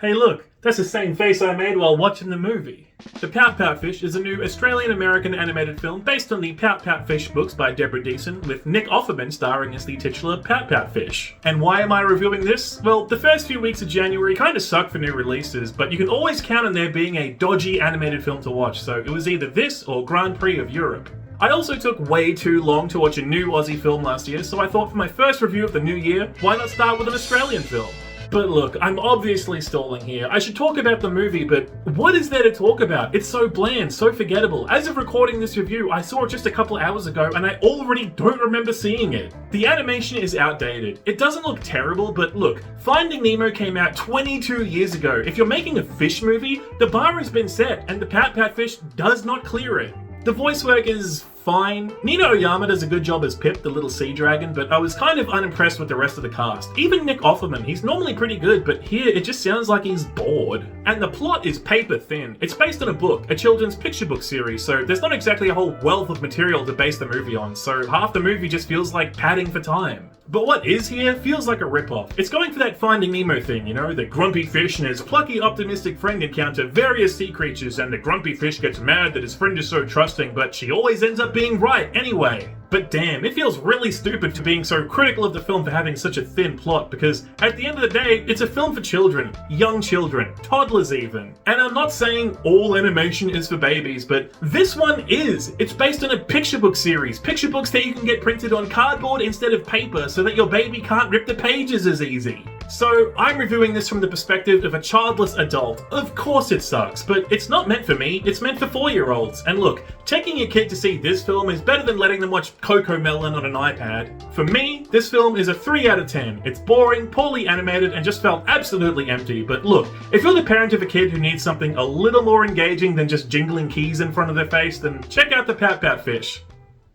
Hey look, that's the same face I made while watching the movie. The Pout-Pout Fish is a new Australian-American animated film based on the Pout-Pout Fish books by Deborah Deason, with Nick Offerman starring as the titular Pout-Pout Fish. And why am I reviewing this? Well, the first few weeks of January kinda suck for new releases, but you can always count on there being a dodgy animated film to watch, so it was either this or Grand Prix of Europe. I also took way too long to watch a new Aussie film last year, so I thought for my first review of the new year, why not start with an Australian film? But look, I'm obviously stalling here. I should talk about the movie, but what is there to talk about? It's so bland, so forgettable. As of recording this review, I saw it just a couple hours ago and I already don't remember seeing it. The animation is outdated. It doesn't look terrible, but look, Finding Nemo came out 22 years ago. If you're making a fish movie, the bar has been set and the Pout-Pout Fish does not clear it. The voice work is fine. Nina Oyama does a good job as Pip, the little sea dragon, but I was kind of unimpressed with the rest of the cast. Even Nick Offerman, he's normally pretty good, but here it just sounds like he's bored. And the plot is paper thin. It's based on a book, a children's picture book series, so there's not exactly a whole wealth of material to base the movie on, so half the movie just feels like padding for time. But what is here feels like a ripoff. It's going for that Finding Nemo thing, you know? The grumpy fish and his plucky, optimistic friend encounter various sea creatures, and the grumpy fish gets mad that his friend is so trusting, but she always ends up being right anyway. But damn, it feels really stupid to being so critical of the film for having such a thin plot, because at the end of the day, it's a film for children. Young children. Toddlers even. And I'm not saying all animation is for babies, but this one is. It's based on a picture book series. Picture books that you can get printed on cardboard instead of paper so that your baby can't rip the pages as easy. So, I'm reviewing this from the perspective of a childless adult. Of course it sucks, but it's not meant for me, it's meant for 4-year-olds. And look, taking a kid to see this film is better than letting them watch Coco Melon on an iPad. For me, this film is a 3 out of 10. It's boring, poorly animated, and just felt absolutely empty. But look, if you're the parent of a kid who needs something a little more engaging than just jingling keys in front of their face, then check out the Pout-Pout Fish.